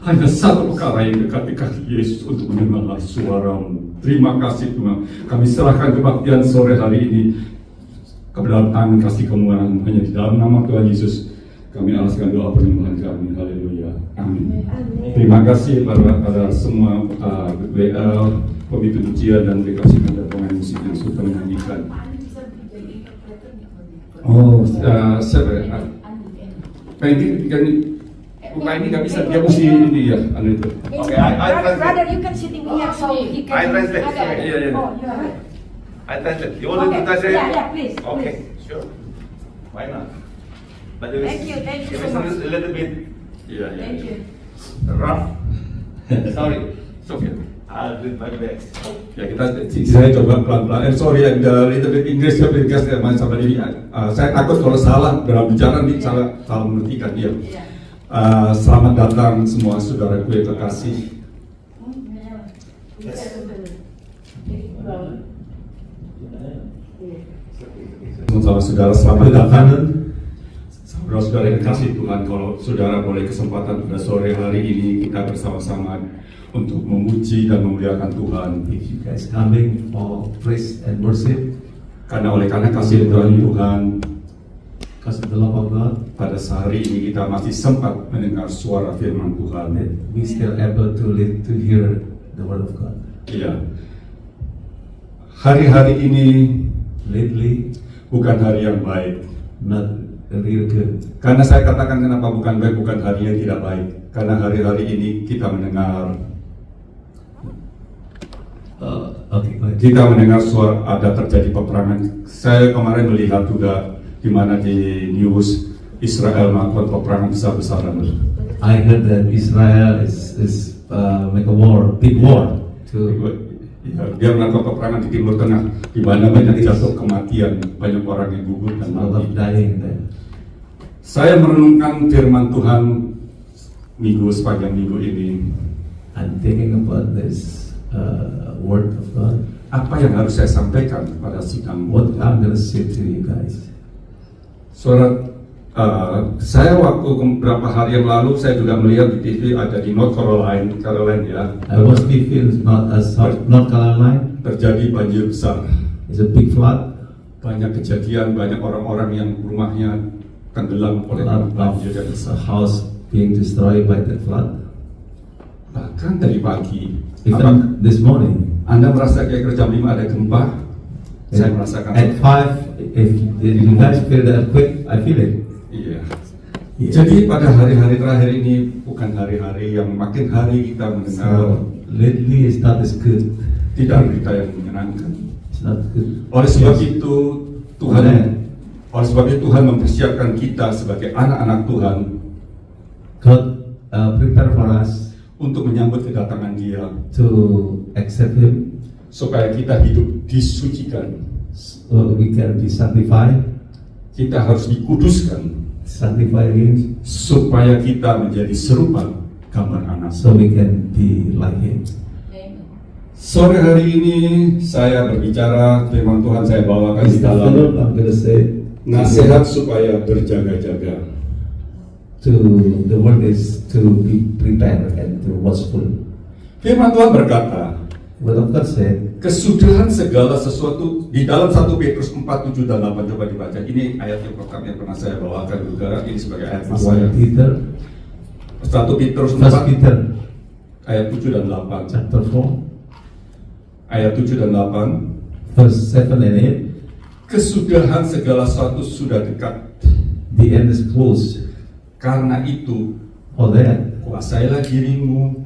Hanya satu perkara yang dekat di kaki Yesus untuk mendengar suara-Mu. Terima kasih Tuhan. Kami serahkan kebaktian sore hari ini ke dalam tangan kasih kemuliaan hanya di dalam nama Tuhan Yesus. Kami alaskan doa perlindungan kami. Haleluya. Amin. Terima kasih pada semua WL, komite ujian dan dikasih pemain musik yang sudah menyanyikan. Siapa ya? Bukan ini nggak bisa, dia mesti ini ya, anu itu. Okay, brother, you can sit in here so he can. I translate. Yeah. Oh, you are right. I translate. You want to translate? Yeah, please. Okay, sure. Why not? But it Thank you it so was much. a little bit Thank you. rough. Sorry. Sofia. I'll do my best. Ya saya coba pelan-pelan. Sorry, little bit English because sama ini. Saya takut kalau salah dalam bicara nih salah mengertikan dia. Selamat datang semua saudaraku yang terkasih. Saudara-saudara selamat datang. Saudara-saudara yang kasih Tuhan, kalau saudara boleh kesempatan pada sore hari ini kita bersama-sama untuk memuji dan memuliakan Tuhan. If you guys coming for praise and worship, Karena kasih Tuhan, because of the love of God, pada hari ini kita masih sempat mendengar suara firman Tuhan. that we still able to live to hear the word of God. Iya. Hari-hari ini Lately, bukan hari yang baik. not real good. Karena saya katakan kenapa bukan baik, bukan hari yang tidak baik. Karena hari-hari ini kita mendengar Okay, go ahead. kita mendengar suara ada terjadi peperangan. Saya kemarin melihat juga di mana di news Israel melakukan peperangan besar-besaran. I heard that Israel is make a war, big war to Ya, dia melakukan peperangan di Timur Tengah, di mana banyak jatuh kematian, banyak orang yang gugur dan a lot of mati. dying there. Saya merenungkan firman Tuhan sepanjang minggu ini. I'm thinking about this word of God. Apa yang harus saya sampaikan pada sidang? What I'm gonna say to you guys. Saya waktu beberapa hari yang lalu saya juga melihat di TV ada di North Carolina ya, I was feeling North Carolina. terjadi banjir besar, It's a big flood. banyak kejadian, banyak orang-orang yang rumahnya tenggelam A oleh lot banjir yang of besar. house being destroyed by the flood. Bahkan dari pagi, Even this morning, Anda merasa kayak jam 5 ada gempa? Saya merasakan. at 5, if you guys feel the earthquake, I feel it. Iya. Yeah. Jadi pada hari-hari terakhir ini bukan hari-hari yang makin hari kita mendengar So lately it's not as good. tidak berita yang menyenangkan. It's not good. Oleh sebab itu Amen. Tuhan mempersiapkan kita sebagai anak-anak Tuhan God prepare for us untuk menyambut kedatangan Dia, to accept Him, supaya kita hidup disucikan. so we can be sanctified, Kita harus dikuduskan sanctify Him, supaya kita menjadi serupa gambar anak. so we can be like Him. Sore hari ini saya berbicara firman Tuhan, saya bawakan di This dalam afternoon, I'm gonna say nasihat supaya berjaga-jaga. to the word is to be prepared and to watchful. Firman Tuhan berkata, Word of God said, kesudahan segala sesuatu di dalam 1 Petrus 4, 7 dan 8. Coba dibaca. Ini ayat yang pertama yang pernah saya bawakan juga. Ini sebagai ayat saya. 1 Peter, 1 Petrus 1 4 Peter ayat 7 dan 8. chapter 4, Ayat 7 dan 8. verse 7 and 8. Kesudahan segala sesuatu sudah dekat. The end is close. Karena itu, For that, kuasailah dirimu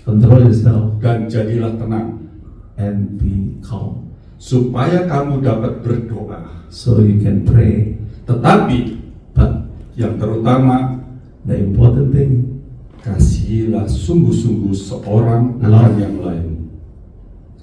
control yourself dan jadilah tenang, and be calm, supaya kamu dapat berdoa. so you can pray. Tetapi But yang terutama, the important thing, kasihilah sungguh-sungguh seorang akan yang lain.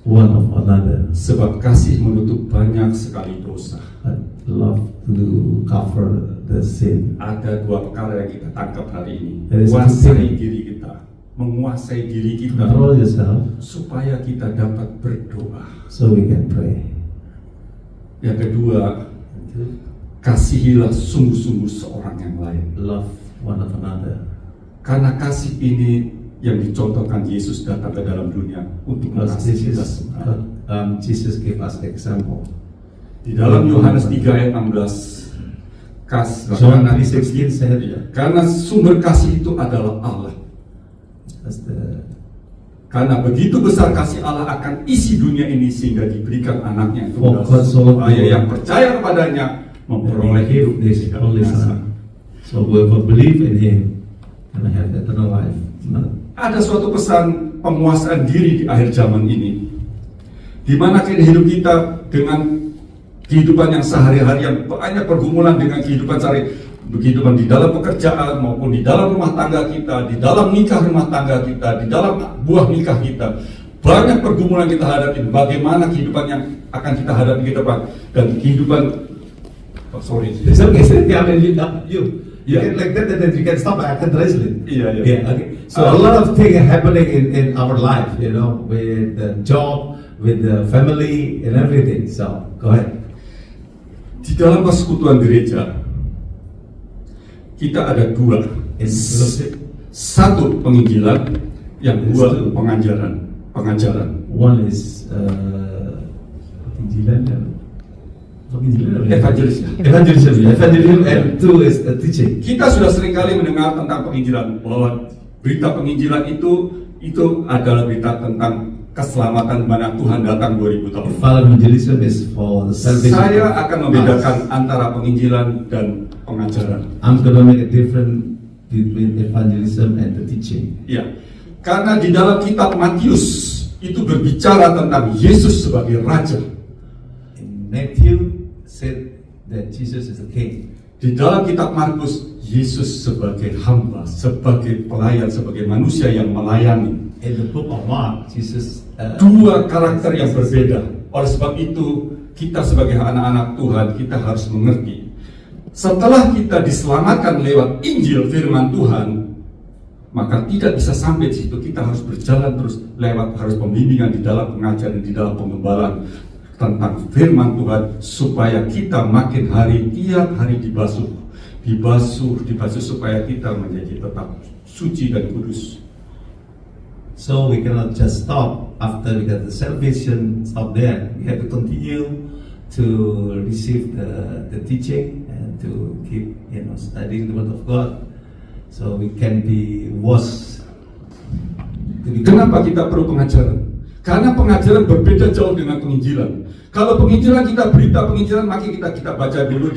one of another. Sebab kasih menutup banyak sekali dosa. But love to cover the sin. Ada dua perkara yang kita tangkap hari ini. There is Menguasai two. diri kita, menguasai diri kita, Control yourself, supaya kita dapat berdoa. so we can pray. Yang kedua, kasihilah sungguh-sungguh seorang yang lain. Love one of another. Karena kasih ini yang dicontohkan Yesus datang ke dalam dunia untuk Because mengasihi kita this is semua. Jesus gave us the example. Di dalam Yohanes 3 ayat 16, John 3:16 said, karena sumber kasih itu adalah Allah. That's the Karena begitu besar kasih Allah akan isi dunia ini sehingga diberikan anaknya yang For tunggal God so loved supaya the world yang percaya kepadanya memperoleh hidup this tidak only binasa. Son. So whoever believe in Him can have eternal life. Ada suatu pesan penguasaan diri di akhir zaman ini, di mana hidup kita dengan kehidupan yang sehari-hari yang banyak pergumulan dengan kehidupan sehari, kehidupan di dalam pekerjaan maupun di dalam rumah tangga kita, di dalam nikah rumah tangga kita, di dalam buah nikah kita, banyak pergumulan kita hadapi. Bagaimana kehidupan yang akan kita hadapi ke depan dan kehidupan. It's okay. I mean, you Yeah. get like that, and then you can stop. I can translate. Yeah. Okay. So a lot of things are happening in our life, you know, with the job, with the family, and everything. So go ahead. Di dalam persekutuan gereja kita ada dua, In fellowship, satu penginjilan, yang Yes, dua two. pengajaran. one is evangelism, and two is teaching. Kita sudah seringkali mendengar tentang penginjilan, bahwa berita penginjilan itu adalah berita tentang keselamatan mana Tuhan datang 2000 tahun. Evangelism is for the salvation. Saya of akan us. membedakan antara penginjilan dan pengajaran. I'm gonna make a difference between evangelism and the teaching. Ya, karena di dalam kitab Matius itu berbicara tentang Yesus sebagai Raja. In Matthew said that Jesus is the king. Di dalam kitab Markus, Yesus sebagai hamba, sebagai pelayan, sebagai manusia yang melayani. In the book of Mark, Jesus Dua karakter yang berbeda. Oleh sebab itu, kita sebagai anak-anak Tuhan, kita harus mengerti. Setelah kita diselamatkan lewat Injil firman Tuhan, maka tidak bisa sampai di situ. Kita harus berjalan terus lewat, harus pembimbingan di dalam pengajaran, di dalam pengembalaan tentang firman Tuhan, supaya kita makin hari, tiap hari dibasuh supaya kita menjadi tetap suci dan kudus. So we cannot just stop after we get the salvation, stop there. We have to continue to receive the teaching and to keep, studying the word of God, so we can be washed. Kenapa kita perlu pengajaran? Karena pengajaran berbeda jauh dengan penginjilan. Kalau penginjilan kita berita penginjilan, maka kita baca dulu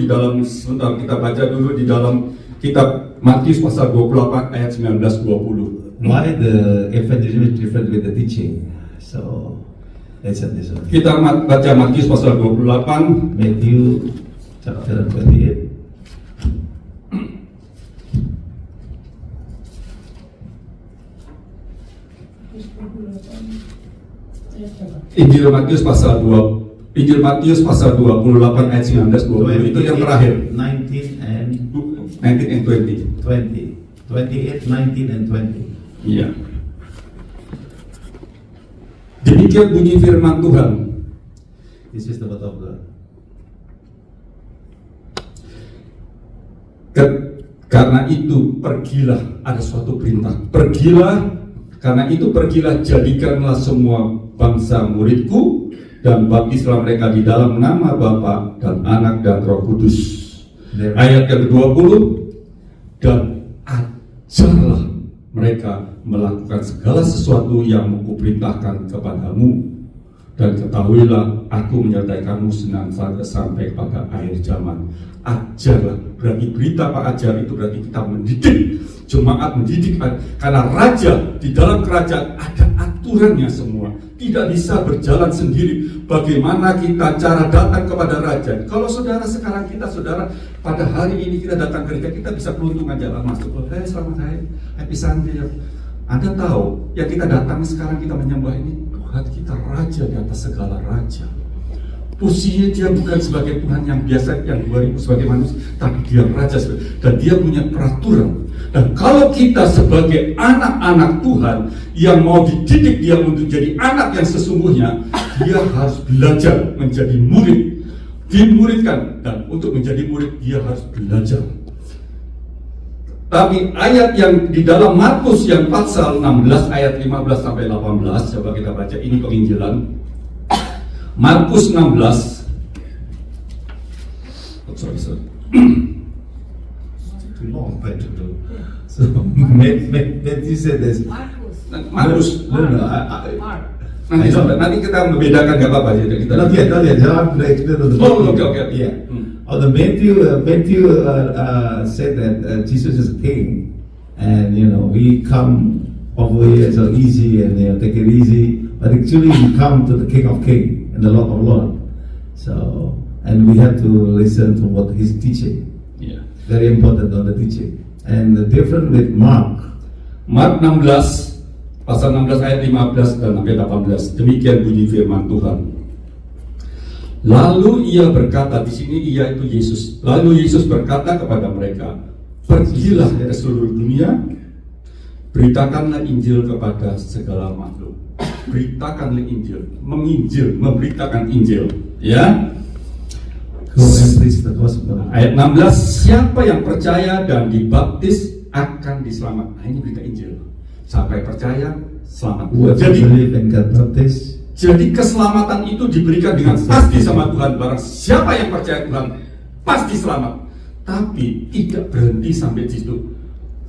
di dalam kitab Matius pasal 28 ayat 19-20. Why the evangelism is different with the teaching? So let's have this one. Kita baca Matius pasal 28 Matthew chapter 28. Injil Matius pasal 28 ayat 19-20 itu yang terakhir. 19 and 19 and 20. 20. 28, 19 and 20. Iya. Demikian bunyi firman Tuhan. This is the word of God. Karena itu pergilah, ada suatu perintah. Pergilah, karena itu pergilah, jadikanlah semua bangsa muridku dan baptislah mereka di dalam nama Bapa dan Anak dan Roh Kudus. Ayat yang ke-20, dan ajarlah mereka melakukan segala sesuatu yang kuperintahkan kepadamu, dan ketahuilah aku menyertai kamu sampai pada akhir zaman. Ajarlah, berarti berita Pak ajar itu berarti kita mendidik, jemaat mendidik, karena raja di dalam kerajaan ada aturannya semua, tidak bisa berjalan sendiri. Bagaimana kita cara datang kepada raja? Kalau saudara sekarang saudara pada hari ini kita datang ke gereja, kita bisa peruntungan jalan masuk. Selamat hari, happy Sunday. Anda tahu, yang kita datang sekarang kita menyembah ini Tuhan kita raja di atas segala raja. Posisinya dia bukan sebagai Tuhan yang biasa, yang 2000 sebagai manusia, tapi dia raja dan dia punya peraturan. Dan kalau kita sebagai anak-anak Tuhan yang mau dididik dia untuk jadi anak yang sesungguhnya, dia harus belajar menjadi murid, dimuridkan, dan untuk menjadi murid dia harus belajar. Tapi ayat yang di dalam Markus yang pasal 16 ayat 15 sampai 18, coba kita baca, ini penginjilan. Markus 16. Sorry. Too long, but so Matthew said this. Markus. Markus. Mark. Nanti kita membedakan, nggak apa-apa ya kita. Not yet. Just explain on the Oh, okay. Yeah. Oh, the Matthew said that Jesus is king, and we come over here so easy and take it easy, but actually we come to the King of King and the Lord of Lord. So, and we have to listen to what he's teaching. Yeah. Very important on the teaching. And the different with Mark 16 pasal 16 ayat 15 dan sampai 18. Demikian bunyi firman Tuhan. Lalu ia berkata, di sini ia itu Yesus. Lalu Yesus berkata kepada mereka, pergilah ke seluruh dunia, beritakanlah Injil kepada segala makhluk. Beritakanlah Injil, menginjil, memberitakan Injil. Ya. go and preach the gospel. Ayat 16, siapa yang percaya dan dibaptis akan diselamatkan. Nah, ini berita Injil. Siapa yang percaya, selamat. Whoever believe and get baptized. Jadi keselamatan itu diberikan dengan pasti sama Tuhan. Barang siapa yang percaya Tuhan pasti selamat. Tapi tidak berhenti sampai di situ.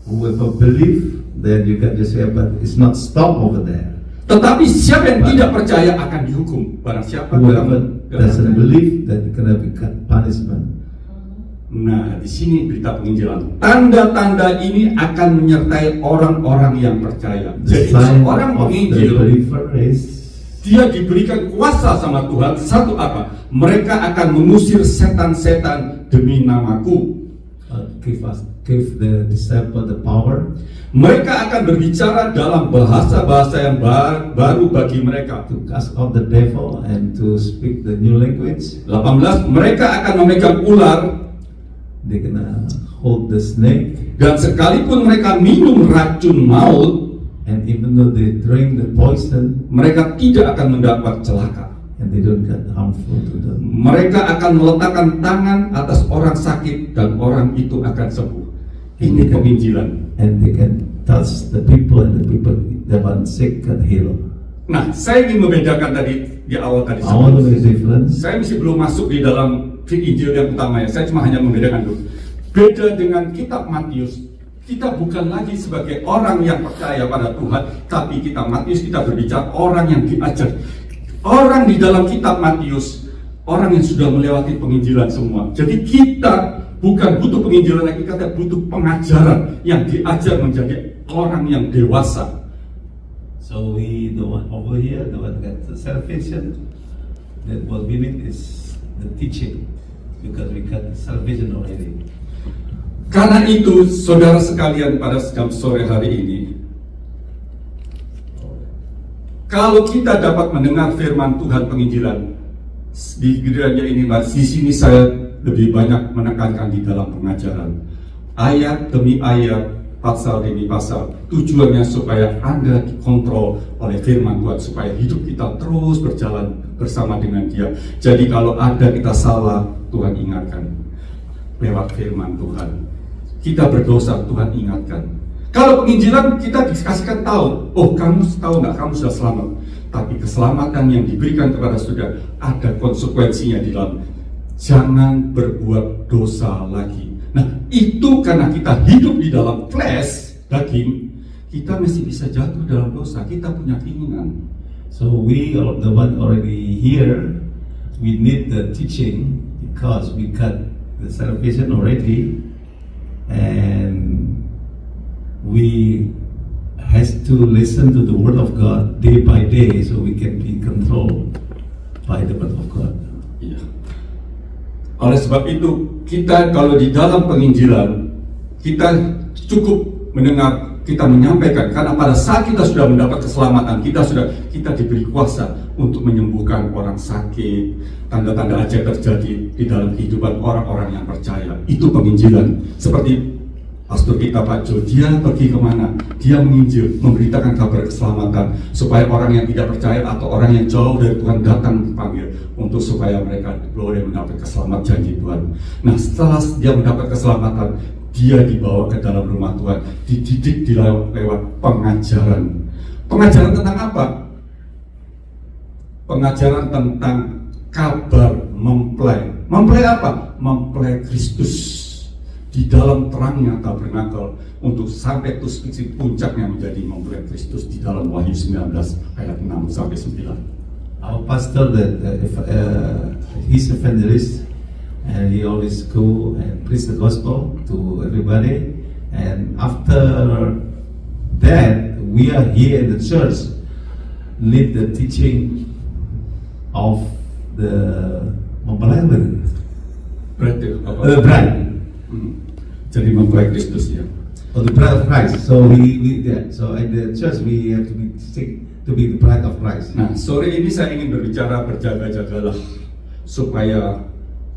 Whoever believe, then you get yourself, but it's not stop over there. Tetapi siapa yang tidak percaya akan dihukum. Barang siapa Whoever doesn't believe, then gonna be punishment. Nah, di sini berita penginjilan. Tanda-tanda ini akan menyertai orang-orang yang percaya. The Jadi sign seorang of the penginjil, believer is dia diberikan kuasa sama Tuhan. Satu apa? Mereka akan mengusir setan-setan demi namaku. give the disciple the power Mereka akan berbicara dalam bahasa-bahasa yang baru bagi mereka. to cast out the devil and to speak the new language. 18, mereka akan memegang ular, They're gonna hold the snake, dan sekalipun mereka minum racun maut, and even though they drink the poison, mereka tidak akan mendapat celaka. and they don't get harmful to them. Mereka akan meletakkan tangan atas orang sakit dan orang itu akan sembuh. Ini penginjilan. And they can touch the people, and the people that are sick can heal. Nah, saya ingin membedakan tadi di awal tadi. I want to make a difference. Saya masih belum masuk di dalam Injil yang utama ya. Saya cuma hanya membedakan dulu. Beda dengan kitab Matius, kita bukan lagi sebagai orang yang percaya pada Tuhan, tapi kitab Matius kita berbicara orang yang diajar. Orang di dalam kitab Matius, orang yang sudah melewati penginjilan semua. Jadi kita bukan butuh penginjilan lagi, kita butuh pengajaran yang diajar menjadi orang yang dewasa. So we, the one over here, the one that the salvation, that what we need is the teaching, because we got salvation already. Karena itu, saudara sekalian, pada jam sore hari ini, kalau kita dapat mendengar firman Tuhan penginjilan di gereja ini, di sini saya lebih banyak menekankan di dalam pengajaran, ayat demi ayat, pasal demi pasal. Tujuannya supaya Anda dikontrol oleh firman Tuhan, supaya hidup kita terus berjalan bersama dengan Dia. Jadi kalau ada kita salah, Tuhan ingatkan lewat firman Tuhan. Kita berdosa, Tuhan ingatkan. Kalau penginjilan kita dikasihkan tahu, oh kamu tahu nggak, kamu sudah selamat. Tapi keselamatan yang diberikan kepada saudara ada konsekuensinya di dalam. Jangan berbuat dosa lagi. Nah, itu karena kita hidup di dalam flesh, daging, kita masih bisa jatuh dalam dosa. Kita punya keinginan. So we are the one already here. We need the teaching because we got the salvation already, and we has to listen to the word of God day by day, so we can be controlled by the word of God. Iya. Oleh sebab itu, kita kalau di dalam penginjilan, kita cukup mendengar, kita menyampaikan, karena pada saat kita sudah mendapat keselamatan, kita diberi kuasa untuk menyembuhkan orang sakit. Tanda-tanda ajaib terjadi di dalam kehidupan orang-orang yang percaya. Itu penginjilan. Seperti pastor kita Pak Jo, dia pergi kemana? Dia menginjil, memberitakan kabar keselamatan, supaya orang yang tidak percaya atau orang yang jauh dari Tuhan datang dipanggil, untuk supaya mereka boleh mendapat keselamatan janji Tuhan. Nah, setelah dia mendapat keselamatan, dia dibawa ke dalam rumah Tuhan, dididik lewat pengajaran. Pengajaran tentang apa? Pengajaran tentang kabar mempelai. Mempelai apa? Mempelai Kristus di dalam terangnya tabernakel untuk sampai titik puncaknya menjadi mempelai Kristus di dalam Wahyu 19 ayat 6 sampai 9. Our pastor, he's evangelist, and he always go and preach the gospel to everybody. And after that, we are here in the church, lead the teaching of the mempelai, Berarti the bride, jadi mempelai Kristus ya. or the bride of Christ. So so in the church we have to be sick to be the bride of Christ. Nah, sore ini saya ingin berbicara berjaga-jagalah supaya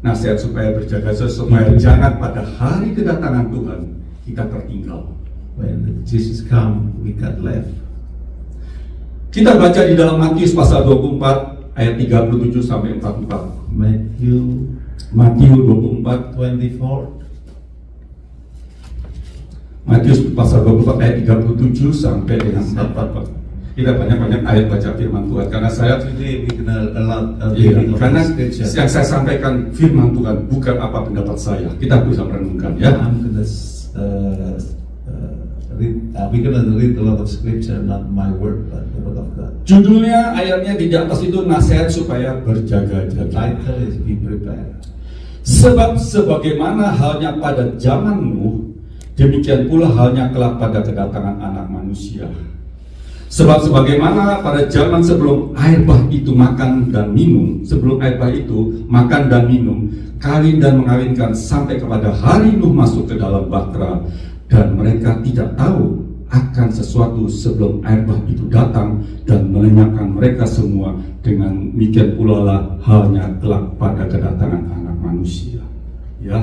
nasihat supaya berjaga-jaga supaya jangan pada hari kedatangan Tuhan kita tertinggal. When Jesus come, we got left. Kita baca di dalam Matius pasal 24 ayat 37 sampai 44. Matthew Matius 24 24. Matius pasal 24 ayat 37 sampai dengan 44. Kita banyak-banyak ayat baca firman Tuhan karena saya Today we can allow karena yang saya sampaikan firman Tuhan bukan apa pendapat saya. Kita bisa merenungkan ya. I'm gonna we're gonna read a lot of scripture, not my word, but the word of God. Judulnya ayatnya di atas itu nasihat supaya berjaga-jaga. Title is be prepared. Sebab sebagaimana halnya pada zaman Nuh, demikian pula halnya kelak pada kedatangan Anak Manusia. Sebab sebagaimana pada zaman sebelum air bah itu makan dan minum, sebelum air bah itu makan dan minum, kawin dan mengawinkan sampai kepada hari Nuh masuk ke dalam bahtera, dan mereka tidak tahu akan sesuatu sebelum air bah itu datang dan melenyapkan mereka semua. Dengan demikian pula lah halnya kelak pada kedatangan Anak Manusia. Ya,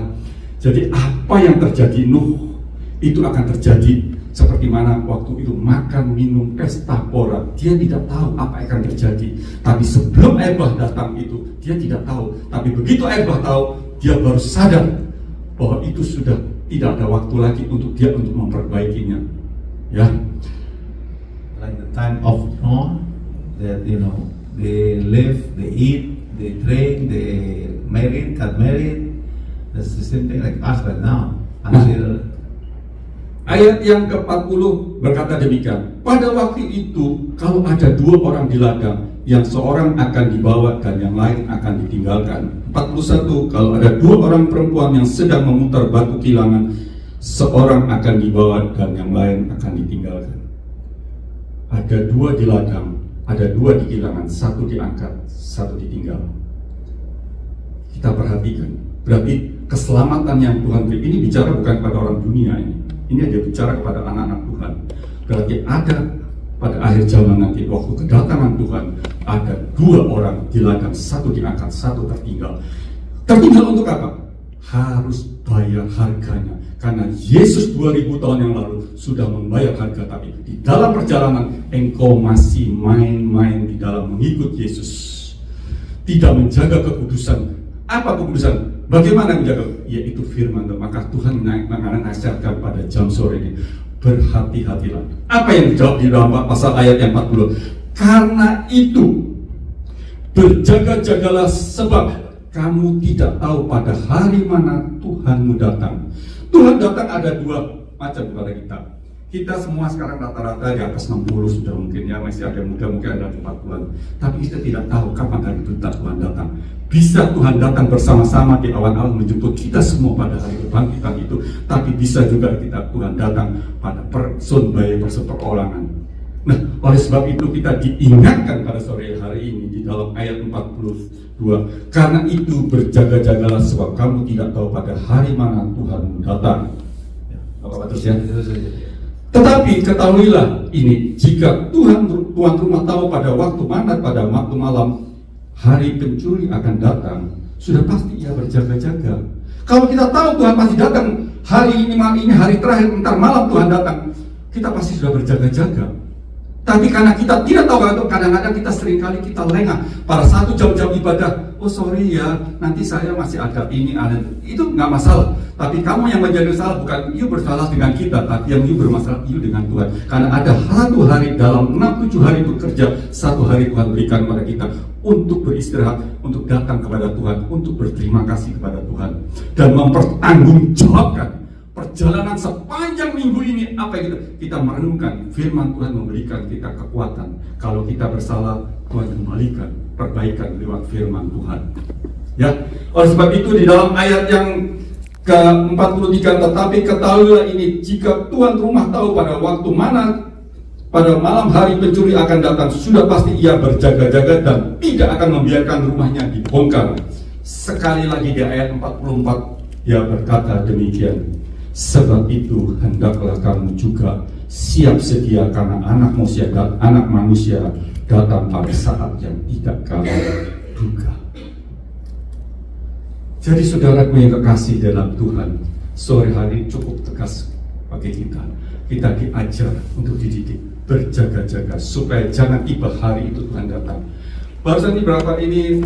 jadi apa yang terjadi Nuh itu akan terjadi. Seperti mana waktu itu makan, minum, pesta pora, dia tidak tahu apa yang akan terjadi. Tapi sebelum air bah datang itu, dia tidak tahu. Tapi begitu air bah tahu, dia baru sadar bahwa itu sudah tidak ada waktu lagi untuk dia untuk memperbaikinya. Ya, Like the time of Noah, that they live, they eat, they drink, they got married. That's the same thing like us right now. Until ayat yang ke-40 berkata demikian. Pada waktu itu, kalau ada dua orang di ladang, yang seorang akan dibawa dan yang lain akan ditinggalkan. 41, kalau ada dua orang perempuan yang sedang memutar batu kilangan, seorang akan dibawa dan yang lain akan ditinggalkan. Ada dua di ladang, ada dua di kilangan, satu diangkat, satu ditinggal. Kita perhatikan, berarti keselamatan yang Tuhan beri ini bicara bukan pada orang dunia ini. Ini dia bicara kepada anak-anak Tuhan. Berarti ada pada akhir zaman nanti waktu kedatangan Tuhan, ada dua orang di ladang, satu diangkat, satu tertinggal. Tertinggal untuk apa? Harus bayar harganya. Karena Yesus 2000 tahun yang lalu sudah membayar harga. Tapi di dalam perjalanan engkau masih main-main di dalam mengikut Yesus, tidak menjaga kekudusan. Apa kekudusan? Bagaimana menjaga? Yaitu firman. Maka Tuhan menasihatkan pada jam sore ini, berhati-hatilah. Apa yang dijawab di dalam pasal ayat yang 40? Karena itu berjaga-jagalah, sebab kamu tidak tahu pada hari mana Tuhanmu datang. Tuhan datang ada dua macam kepada kita. Kita semua sekarang rata-rata di atas 60 sudah mungkin ya, masih ada yang muda, mungkin ada 40-an. Tapi kita tidak tahu kapan hari itu Tuhan datang. Bisa Tuhan datang bersama-sama di awal-awal menjemput kita semua pada hari kebangkitan itu. Tapi bisa juga Tuhan datang pada bayi perseperorangan. Nah, oleh sebab itu kita diingatkan pada sore hari ini di dalam ayat 42. Karena itu berjaga-jagalah, sebab kamu tidak tahu pada hari mana Tuhanmu datang. Apa terus ya? Tetapi ketahuilah ini, jika tuan rumah tahu pada waktu mana, pada waktu malam hari pencuri akan datang, sudah pasti ia berjaga-jaga. Kalau kita tahu Tuhan pasti datang hari ini, malam ini, hari terakhir, entar malam Tuhan datang, kita pasti sudah berjaga-jaga. Tapi karena kita tidak tahu, kadang-kadang kita seringkali kita lengah pada satu jam-jam ibadah, oh sorry ya, nanti saya masih ada ini, ada itu nggak masalah. Tapi kamu yang menjadi salah bukan you bersalah dengan kita, tapi yang you bermasalah you dengan Tuhan. Karena ada satu hari dalam 6-7 hari bekerja, satu hari Tuhan berikan kepada kita untuk beristirahat, untuk datang kepada Tuhan, untuk berterima kasih kepada Tuhan, dan mempertanggungjawabkan perjalanan sepanjang minggu ini. Apa yang kita merenungkan firman Tuhan, memberikan kita kekuatan. Kalau kita bersalah, Tuhan kembalikan, perbaikan lewat firman Tuhan. Ya, oleh sebab itu di dalam ayat yang ke-43, tetapi ketahuilah ini, jika tuan rumah tahu pada waktu mana pada malam hari pencuri akan datang, sudah pasti ia berjaga-jaga dan tidak akan membiarkan rumahnya dibongkar. Sekali lagi di ayat 44 ia berkata demikian, sebab itu hendaklah kamu juga siap sedia, karena anak manusia datang pada saat yang tidak kamu duga. Jadi saudaraku yang kekasih dalam Tuhan, sore hari cukup tegas bagi kita. Kita diajar untuk dididik, berjaga-jaga supaya jangan tiba hari itu Tuhan datang. Barusan ini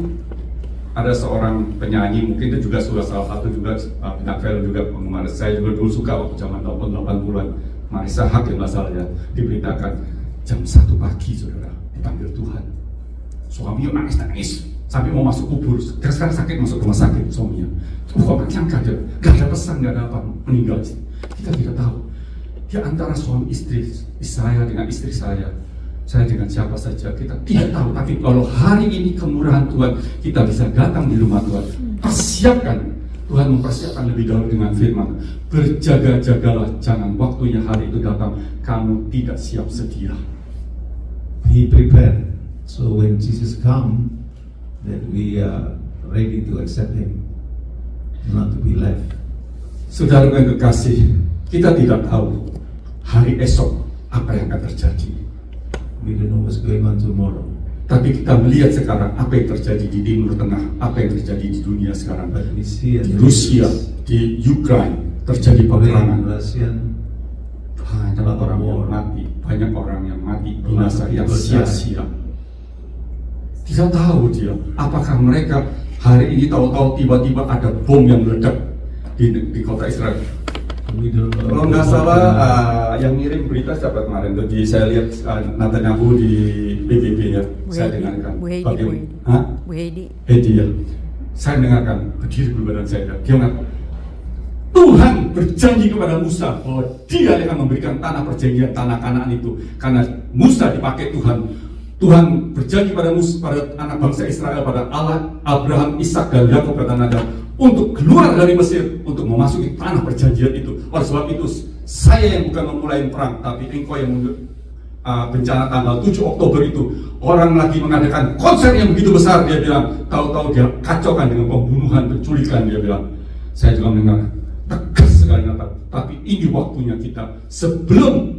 ada seorang penyanyi, mungkin itu juga sudah salah satu juga bintang film juga penggemar. Saya juga dulu suka waktu zaman tahun 80-an. Marissa Haque masalahnya diberitakan jam 1 pagi saudara dipanggil Tuhan. Suaminya nangis sampai mau masuk kubur. Sekarang sakit masuk rumah sakit suaminya. Kok nyangka dia gak ada pesan, gak ada apa, meninggal. Kita tidak tahu. Di antara suami istri saya dengan istri saya dengan siapa saja, kita tidak tahu. Tapi kalau hari ini kemurahan Tuhan, kita bisa datang di rumah Tuhan. Persiapkan, Tuhan mempersiapkan lebih dahulu dengan firman. Berjaga-jagalah, jangan waktunya hari itu datang kamu tidak siap sedia. Be prepared, so when Jesus come, that we are ready to accept Him, not to be left. Saudara yang kekasih, kita tidak tahu hari esok apa yang akan terjadi. We don't know what's going on tomorrow. Tapi kita melihat sekarang apa yang terjadi di Timur Tengah, apa yang terjadi di dunia sekarang, But we see di Rusia, di Ukraina terjadi peperangan. Banyak orang yang mati, banyak orang yang mati, binasa yang sia-sia. Tidak tahu dia, apakah mereka hari ini tahu-tahu tiba-tiba ada bom yang meledak di kota Israel. Kalau nggak salah, yang ngirim berita siapa kemarin? Jadi saya lihat Netanyahu di BBB ya, saya dengarkan. Bu Heidi. Heidi ya, saya dengarkan berdiri di badan saya. Dia mengatakan, Tuhan berjanji kepada Musa bahwa Dia akan memberikan tanah perjanjian, tanah Kanaan itu, karena Musa dipakai Tuhan. Tuhan berjanji pada Musa, pada anak bangsa Israel, pada Allah, Abraham, Ishak dan Yakub kata Nada, untuk keluar dari Mesir, untuk memasuki tanah perjanjian itu. Oleh sebab itu, saya yang bukan memulai perang, tapi engkau yang bencana tanggal 7 Oktober itu, orang lagi mengadakan konser yang begitu besar, dia bilang, tahu-tahu dia kacaukan dengan pembunuhan, penculikan, dia bilang. Saya juga mendengar, tegas sekali kata, tapi ini waktunya kita sebelum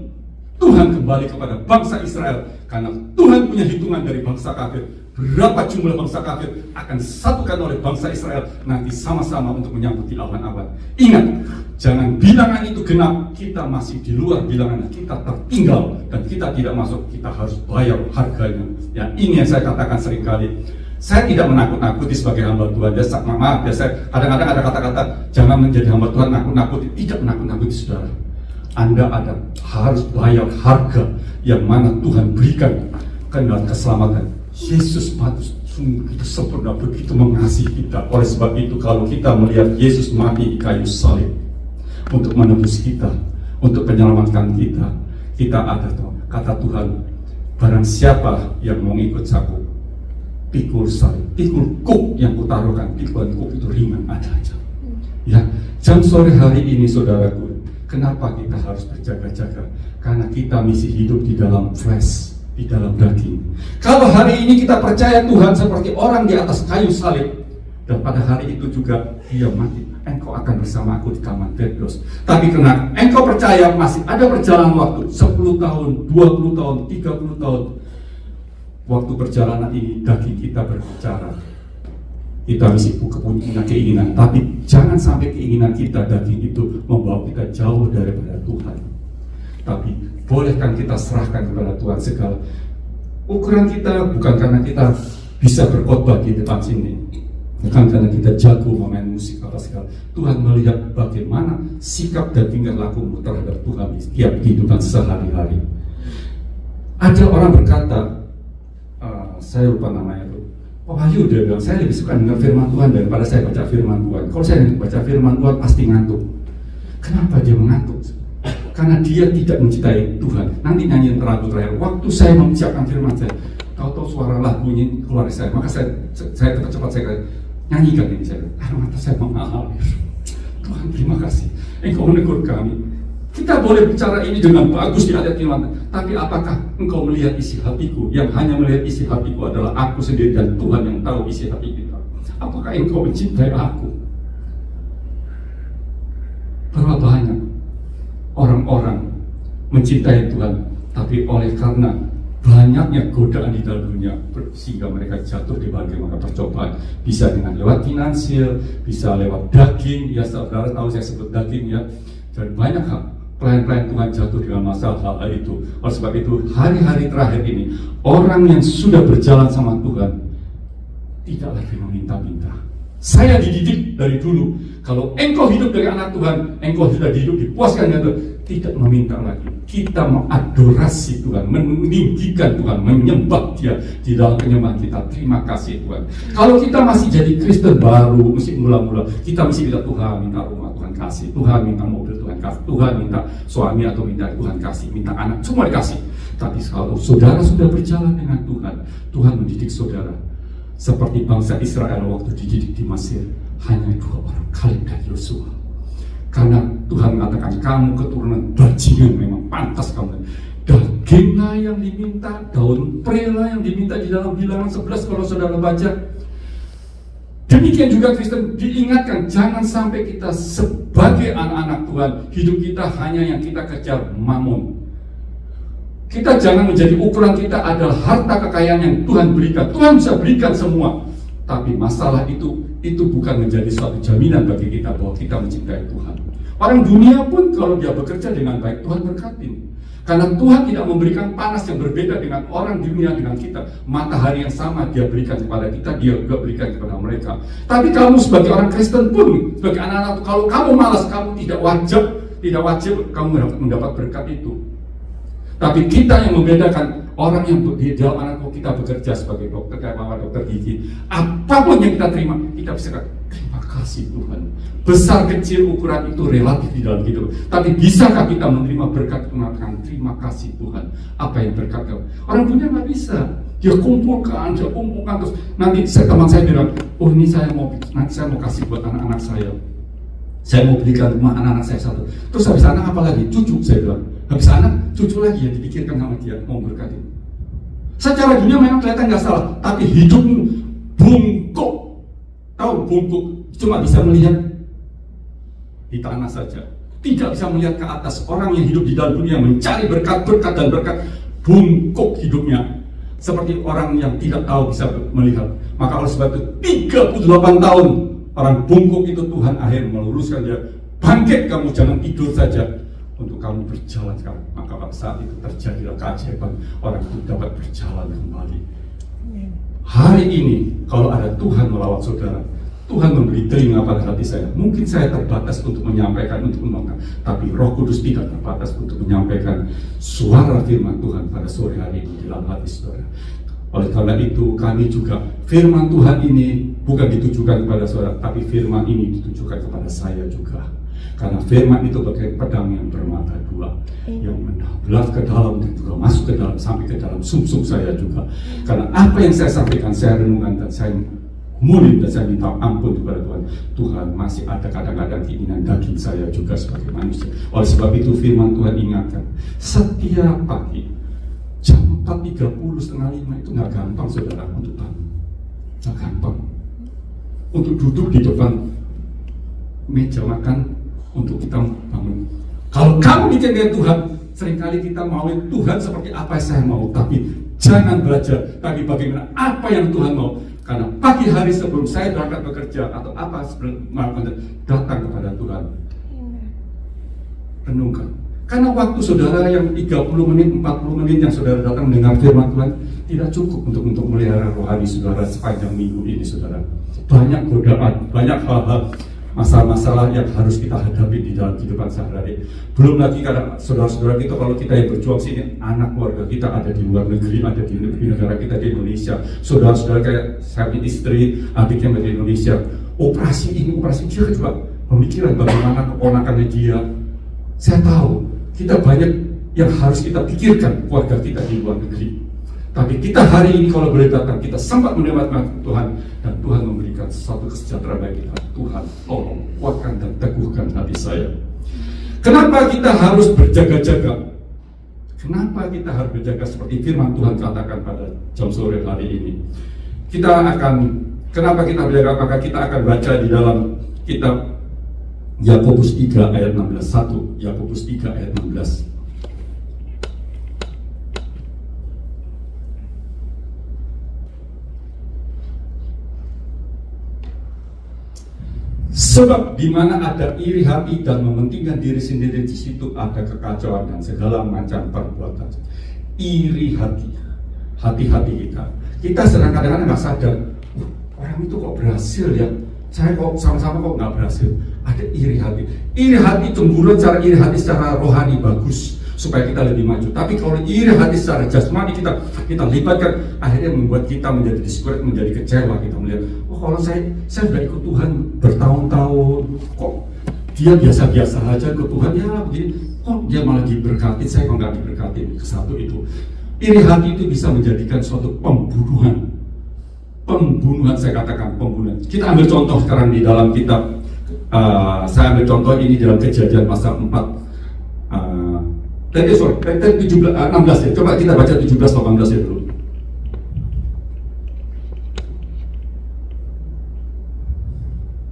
Tuhan kembali kepada bangsa Israel, karena Tuhan punya hitungan dari bangsa kafir. Berapa jumlah bangsa kafir akan disatukan oleh bangsa Israel nanti sama-sama untuk menyambuti awan-awan. Ingat, jangan bilangan itu genap, kita masih di luar bilangan, kita tertinggal dan kita tidak masuk, kita harus bayar harganya. Ya, ini yang saya katakan seringkali. Saya tidak menakut-nakuti sebagai hamba Tuhan. Maaf ya, saya kadang-kadang ada kata-kata jangan menjadi hamba Tuhan nakut-nakuti. Tidak menakut-nakuti saudara. Anda harus bayar harga yang mana Tuhan berikan dengan keselamatan. Yesus patut sungguh begitu sempurna, begitu mengasihi kita. Oleh sebab itu kalau kita melihat Yesus mati di kayu salib untuk menebus kita, untuk menyelamatkan kita, kita ada kata Tuhan, barang siapa yang mau ikut aku, pikul salib, pikul kuk yang kutaruhkan, pikul kuk itu ringan ada aja. Ya, jam sore hari ini saudaraku, kenapa kita harus berjaga-jaga? Karena kita misi hidup di dalam flesh, di dalam daging. Kalau hari ini kita percaya Tuhan seperti orang di atas kayu salib, dan pada hari itu juga Dia mati, engkau akan bersama aku di kamar Petros. Tapi karena engkau percaya masih ada perjalanan waktu 10 tahun, 20 tahun, 30 tahun. Waktu perjalanan ini daging kita berbicara. Kita mesti punya keinginan, tapi jangan sampai keinginan kita daging itu membawa kita jauh daripada Tuhan. Tapi bolehkan kita serahkan kepada Tuhan segala ukuran kita, bukan karena kita bisa berkhotbah di depan sini, Bukan karena kita jago memain musik apa segala. Tuhan melihat bagaimana sikap dan tingkah lakumu terhadap Tuhan di setiap kehidupan sehari-hari. Ada orang berkata, saya lupa namanya itu, Wahyu, dia bilang, saya lebih suka dengar firman Tuhan daripada saya baca firman Tuhan. Kalau saya baca firman Tuhan pasti ngantuk. Kenapa dia mengantuk? Karena dia tidak mencintai Tuhan. Nanti nyanyian terakhir, waktu saya mempersiapkan firman saya, tahu-tahu suara lagunya keluar dari saya, maka saya cepat-cepat saya nyanyikan ini. Saya mata saya mengalir. Tuhan, terima kasih, Engkau menegur kami. Kita boleh bicara ini dengan bagus di ayat firman, tapi apakah engkau melihat isi hatiku? Yang hanya melihat isi hatiku adalah aku sendiri dan Tuhan yang tahu isi hati kita. Apakah engkau mencintai aku? Berapa banyak orang-orang mencintai Tuhan, tapi oleh karena banyaknya godaan di dalam dunia sehingga mereka jatuh di berbagai macam percobaan. Bisa dengan lewat finansial, bisa lewat daging. Ya, saudara tahu saya sebut daging ya. Dan banyak hal. Pelayan-pelayan Tuhan jatuh dengan masalah hal itu. Oleh sebab itu, hari-hari terakhir ini, orang yang sudah berjalan sama Tuhan tidak lagi meminta-minta. Saya dididik dari dulu, kalau engkau hidup dari anak Tuhan, engkau sudah hidup dipuaskan dengan Tuhan, tidak meminta lagi. Kita mengadorasi Tuhan, meninggikan Tuhan, menyembah Dia di dalam penyembahan kita. Terima kasih Tuhan. Kalau kita masih jadi Kristen baru, masih mula-mula, kita mesti minta Tuhan, minta rumah Tuhan kasih, Tuhan minta mobil Tuhan kasih, Tuhan minta suami atau minta Tuhan kasih, minta anak, semua dikasih. Tapi kalau saudara sudah berjalan dengan Tuhan, Tuhan mendidik saudara. Seperti bangsa Israel waktu dididik di Mesir, hanya 2 orang, Kaleb dan Yosua. Karena Tuhan mengatakan kamu keturunan bajingan, memang pantas kamu. Daginglah yang diminta, daun prela yang diminta di dalam Bilangan 11 kalau saudara baca. Demikian juga Kristen diingatkan, jangan sampai kita sebagai anak-anak Tuhan, hidup kita hanya yang kita kejar mamon. Kita jangan menjadi ukuran kita adalah harta kekayaan yang Tuhan berikan. Tuhan bisa berikan semua, tapi masalah itu bukan menjadi suatu jaminan bagi kita bahwa kita mencintai Tuhan. Orang dunia pun kalau dia bekerja dengan baik, Tuhan berkatin. Karena Tuhan tidak memberikan panas yang berbeda dengan orang dunia dengan kita. Matahari yang sama dia berikan kepada kita, dia juga berikan kepada mereka. Tapi kamu sebagai orang Kristen pun, sebagai anak-anak, kalau kamu malas, kamu tidak wajib kamu mendapat berkat itu. Tapi kita yang membedakan orang yang di dalam anakku kita bekerja sebagai dokter, kayak dokter gigi, apapun yang kita terima, kita bisa katakan terima kasih Tuhan. Besar kecil ukuran itu relatif di dalam hidup. Tapi bisakah kita menerima berkat mengatakan terima kasih Tuhan? Apa yang berkat kamu? Orang dunia nggak bisa. Dia kumpulkan terus nanti teman saya bilang, oh ini nanti saya mau kasih buat anak-anak saya. Saya mau belikan rumah anak-anak saya satu. Terus habis anak apa lagi? Cucu, saya bilang. Habis anak, cucu lagi yang dipikirkan sama dia, mau berkati. Secara dunia memang kelihatan nggak salah, tapi hidupmu bungkuk. Tahu bungkuk, cuma bisa melihat di tanah saja. Tidak bisa melihat ke atas. Orang yang hidup di dalam dunia mencari berkat-berkat dan berkat, bungkuk hidupnya. Seperti orang yang tidak tahu bisa melihat. Maka oleh sebab itu 38 tahun orang bungkuk itu Tuhan akhirnya meluruskan dia. Bangkit kamu, jangan tidur saja. Untuk kamu berjalan sekarang, maka pada saat itu terjadilah keajaiban, orang itu dapat berjalan kembali. Hari ini, kalau ada Tuhan melawat saudara, Tuhan memberi telinga pada hati saya. Mungkin saya terbatas untuk menyampaikan, untuk mengatakan, tapi Roh Kudus tidak terbatas untuk menyampaikan suara firman Tuhan pada sore hari ini di dalam hati saudara. Oleh karena itu, kami juga firman Tuhan ini bukan ditujukan kepada saudara, tapi firman ini ditujukan kepada saya juga. Karena firman itu bagai pedang yang bermata dua, yang mendalam ke dalam dan juga masuk ke dalam sampai ke dalam sumsum saya juga. Karena apa yang saya sampaikan, saya renungkan dan saya murid dan saya minta ampun kepada Tuhan. Tuhan, masih ada kadang-kadang keinginan daging saya juga sebagai manusia. Oleh sebab itu firman Tuhan ingatkan, setiap pagi jam 4.30 setengah 5 itu nggak gampang saudara untuk bangun, nggak gampang untuk duduk di depan meja makan untuk kita bangun. Kalau kamu bikin dengan Tuhan, seringkali kita mau Tuhan seperti apa yang saya mau, tapi jangan belajar tapi bagaimana apa yang Tuhan mau. Karena pagi hari sebelum saya berangkat bekerja atau apa sebelum melakukan, datang kepada Tuhan. Renungkan. Karena waktu saudara yang 30 menit, 40 menit yang saudara datang mendengar firman Tuhan tidak cukup untuk melihara rohani saudara sepanjang minggu ini, saudara. Banyak godaan, banyak hal-hal, masalah-masalah yang harus kita hadapi di dalam kehidupan sehari-hari. Belum lagi karena saudara-saudara kita, kalau kita yang berjuang sini, anak keluarga kita ada di luar negeri, ada di negara kita di Indonesia. Saudara-saudara kayak saya istri, adiknya ada di Indonesia. Operasi ini, operasi dia juga pemikiran bagaimana keponakannya dia. Saya tahu kita banyak yang harus kita pikirkan keluarga kita di luar negeri. Tapi kita hari ini kalau boleh datang, kita sempat menerima Tuhan, dan Tuhan memberikan sesuatu kesejahteraan bagi kita. Tuhan tolong kuatkan dan teguhkan hati saya. Kenapa kita harus berjaga-jaga? Kenapa kita harus berjaga seperti firman Tuhan katakan pada jam sore hari ini? Kenapa kita berjaga? Maka kita akan baca di dalam kitab Yakobus 3 ayat 16. 1 Yakobus 3 ayat 16. Sebab di mana ada iri hati dan mementingkan diri sendiri, di situ ada kekacauan dan segala macam perbuatan. Iri hati, hati-hati kita. Kita sedang kadang-kadang nggak sadar, orang itu kok berhasil ya, saya kok sama-sama kok nggak berhasil. Ada iri hati. Iri hati, cemburu, cara iri hati secara rohani bagus supaya kita lebih maju. Tapi kalau iri hati secara jasmani kita libatkan, akhirnya membuat kita menjadi discouraged, menjadi kecewa. Kita melihat, oh kalau saya sudah ikut Tuhan bertahun-tahun, kok dia biasa-biasa aja ikut Tuhan, ya begini, kok dia malah diberkati, saya kok nggak diberkati. Kesatu itu, iri hati itu bisa menjadikan suatu pembunuhan. Pembunuhan, saya katakan pembunuhan. Kita ambil contoh sekarang di dalam kitab, saya ambil contoh ini dalam Kejadian pasal 4. 16 ya. Coba kita baca 17-18 ya dulu.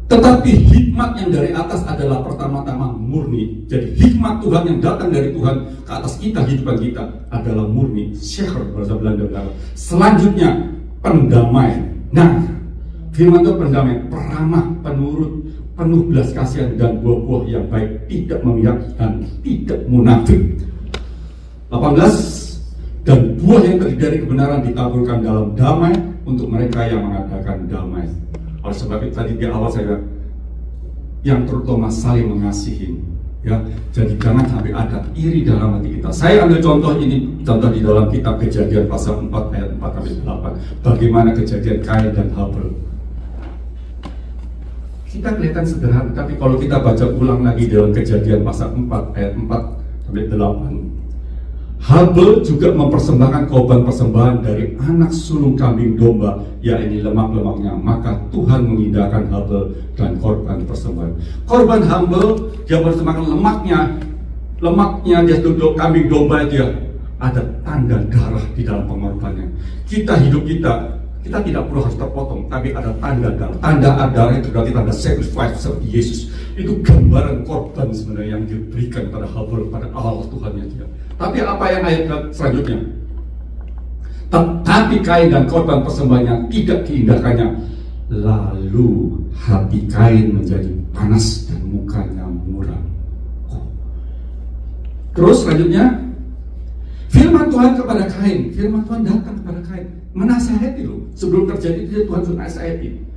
Tetapi hikmat yang dari atas adalah pertama-tama murni. Jadi hikmat Tuhan yang datang dari Tuhan ke atas kita, kehidupan kita adalah murni. Shekhar bahasa Belanda. Selanjutnya pendamaian. Nah, firman Tuhan pendamaian, peramah, penurut, penuh belas kasihan dan buah-buah yang baik, tidak memihak dan tidak munafik. 18, dan buah yang terdiri dari kebenaran ditaburkan dalam damai untuk mereka yang mengadakan damai. Oleh sebab itu tadi di awal saya bilang, yang terutama saling mengasihi, ya. Jadi jangan sampai ada iri dalam hati kita. Saya ambil contoh ini, contoh di dalam kitab Kejadian pasal 4 ayat 4-8. Bagaimana kejadian Kain dan Habel. Kita kelihatan sederhana, tapi kalau kita baca ulang lagi dalam Kejadian pasal 4 ayat 4-8, Habel juga mempersembahkan korban persembahan dari anak sulung kambing domba, yakni lemak-lemaknya. Maka Tuhan mengindahkan Habel dan korban persembahan. Korban Habel, dia mempersembahkan lemaknya dia duduk kambing domba, dia ada tanda darah di dalam pengorbanannya. Hidup kita tidak perlu harus terpotong, tapi ada tanda darah. Tanda darah itu berarti tanda sacrifice seperti Yesus. Itu gambaran korban sebenarnya yang diberikan pada Habel, pada Allah Tuhannya dia. Tapi apa yang ayat selanjutnya? Tetapi Kain dan korban persembahannya tidak diindahkannya. Lalu hati Kain menjadi panas dan mukanya muram. Terus selanjutnya, firman Tuhan kepada Kain, firman Tuhan datang kepada Kain, menasihati loh. Sebelum terjadi itu Tuhan sudah nasihati.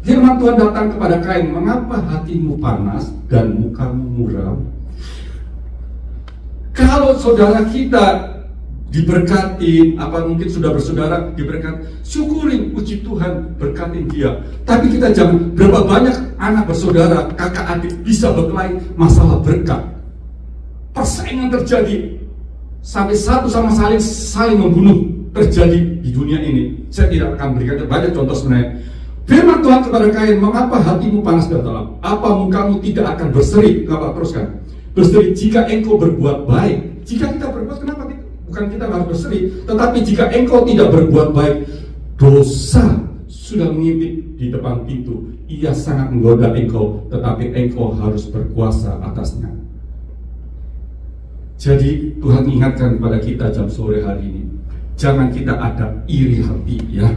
Firman Tuhan datang kepada Kain, mengapa hatimu panas dan mukamu muram? Kalau saudara kita diberkati, apa mungkin sudah bersaudara diberkati, syukurin, puji Tuhan, berkatin dia. Tapi kita jangan, berapa banyak anak bersaudara, kakak adik bisa berkelahi masalah berkat. Persaingan terjadi sampai satu sama saling membunuh terjadi di dunia ini. Saya tidak akan berikan banyak contoh sebenarnya. Firman Tuhan kepada Kain, mengapa hatimu panas dan dalam? Apa mukamu tidak akan berseri? Kenapa teruskan? Berseri jika engkau berbuat baik. Jika kita berbuat, kenapa kita? Bukan kita harus berseri, tetapi jika engkau tidak berbuat baik, dosa sudah mengintip di depan pintu. Ia sangat menggoda engkau, tetapi engkau harus berkuasa atasnya. Jadi Tuhan ingatkan kepada kita jam sore hari ini, jangan kita ada iri hati, ya.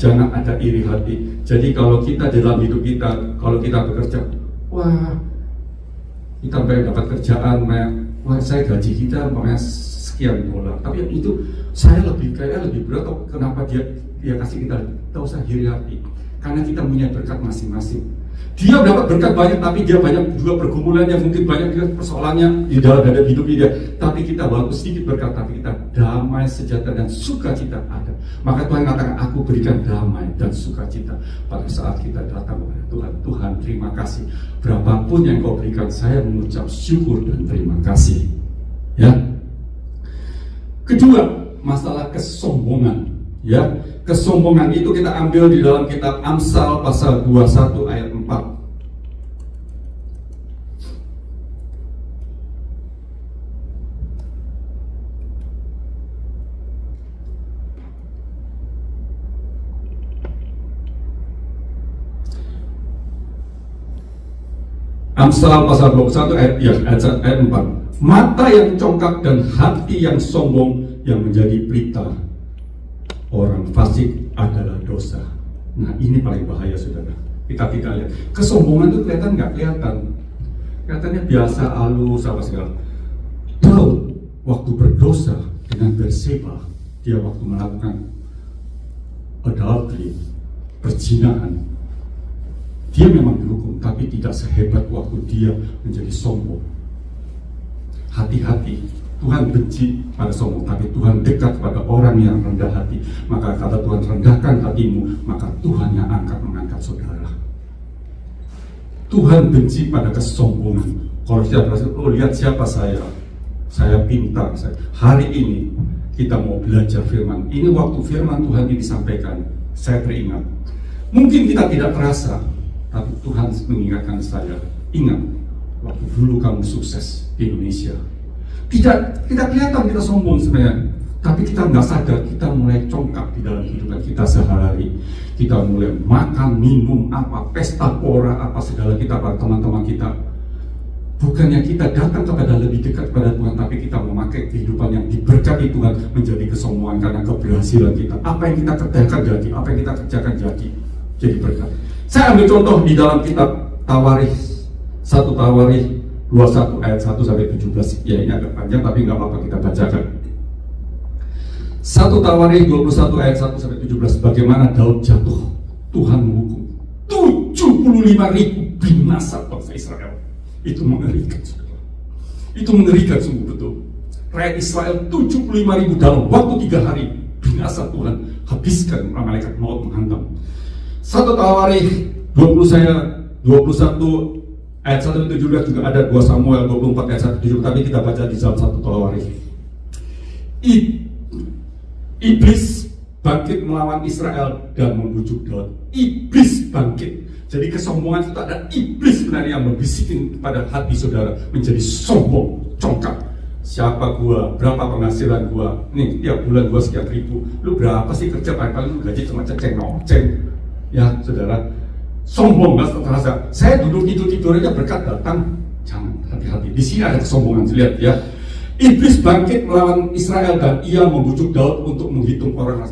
Jangan ada iri hati. Jadi kalau kita dalam hidup kita, kalau kita bekerja, wah, kita pengen dapat kerjaan, wah saya gaji kita makanya sekian dolar, tapi yang itu saya lebih berat, atau kenapa dia kasih kita? Tahu saya hierarki, karena kita punya berkat masing-masing. Dia dapat berkat banyak, tapi dia banyak juga pergumulannya, mungkin banyak juga persoalannya di dalam hidup dia. Tapi kita walaupun sedikit berkat, tapi kita damai, sejahtera dan sukacita ada. Maka Tuhan katakan, aku berikan damai dan sukacita pada saat kita datang kepada Tuhan. Tuhan, terima kasih. Berapapun yang kau berikan, saya mengucap syukur dan terima kasih. Ya. Kedua, masalah kesombongan. Ya, kesombongan itu kita ambil di dalam kitab Amsal pasal 21 ayat 4. Amsal pasal 21 ayat 4. Mata yang congkak dan hati yang sombong yang menjadi pelita orang fasik adalah dosa. Nah, ini paling bahaya, saudara. Kita tidak lihat. Kesombongan itu kelihatan nggak kelihatan. Kelihatannya biasa, halus, apa segala. Daud waktu berdosa dengan Berseba, dia waktu melakukan adultery, perzinahan, dia memang dihukum, tapi tidak sehebat waktu dia menjadi sombong. Hati-hati. Tuhan benci pada sombong, tapi Tuhan dekat pada orang yang rendah hati. Maka kata Tuhan, rendahkan hatimu, maka Tuhan yang mengangkat saudara. Tuhan benci pada kesombongan. Kalau siapa berhasil, lihat siapa saya pintar. Hari ini kita mau belajar firman. Ini waktu firman Tuhan ini disampaikan, saya teringat. Mungkin kita tidak terasa, tapi Tuhan mengingatkan saya. Ingat, waktu dulu kamu sukses di Indonesia, tidak kelihatan kita sombong sebenarnya, tapi kita nggak sadar, kita mulai congkak di dalam kehidupan kita sehari-hari. Kita mulai makan, minum, apa, pesta pora, apa segala kita pada teman-teman kita. Bukannya kita datang kepada lebih dekat kepada Tuhan, tapi kita memakai kehidupan yang diberkati Tuhan menjadi kesombongan karena keberhasilan kita. Apa yang kita kerjakan jadi, apa yang kita kerjakan jadi berkat. Saya ambil contoh di dalam kitab Tawarikh, 1 Tawarikh 21 ayat 1 sampai 17. Ya, ini agak panjang tapi nggak apa-apa kita bacakan. 1 Tawarikh 21 ayat 1 sampai 17. Bagaimana Daud jatuh, Tuhan menghukum 75.000 binasa bangsa Israel. Itu mengerikan, saudara. Itu mengerikan sungguh betul. Rakyat Israel 75.000 dalam waktu 3 hari binasa Tuhan habiskan, malaikat maut menghantam. 1 Tawarikh 21 ayat 1-17 juga ada, 2 Samuel 24 ayat 1-7, tapi kita baca di dalam 1 Tawarikh. Iblis bangkit melawan Israel dan membujuk Daud. Iblis bangkit. Jadi kesombongan itu ada iblis sebenarnya yang membisikin pada hati saudara menjadi sombong, congkak. Siapa gua, berapa penghasilan gua, nih tiap bulan gua sekian ribu, lu berapa sih kerja, paling lu gaji cuma ceng-ceng. Ya saudara, sombong nggak terasa. Saya duduk tidur aja berkat datang. Jangan, hati-hati. Di sini ada kesombongan. Lihat ya. Iblis bangkit melawan Israel dan ia membujuk Daud untuk menghitung orang.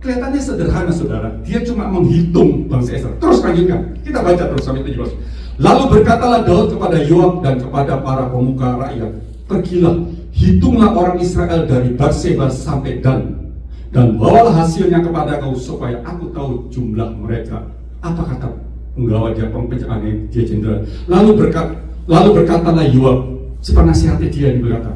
Kelihatannya sederhana, saudara. Dia cuma menghitung bangsa Israel. Terus lanjutkan. Kita baca terus sampai 17. Lalu berkatalah Daud kepada Yoab dan kepada para pemuka rakyat, pergilah, hitunglah orang Israel dari Berseba sampai Dan, dan bawalah hasilnya kepada kau supaya aku tahu jumlah mereka. Apa kata penggawa dia, dia jenderal. Lalu berkatalah Yoab, si penasihatnya dia ini berkata,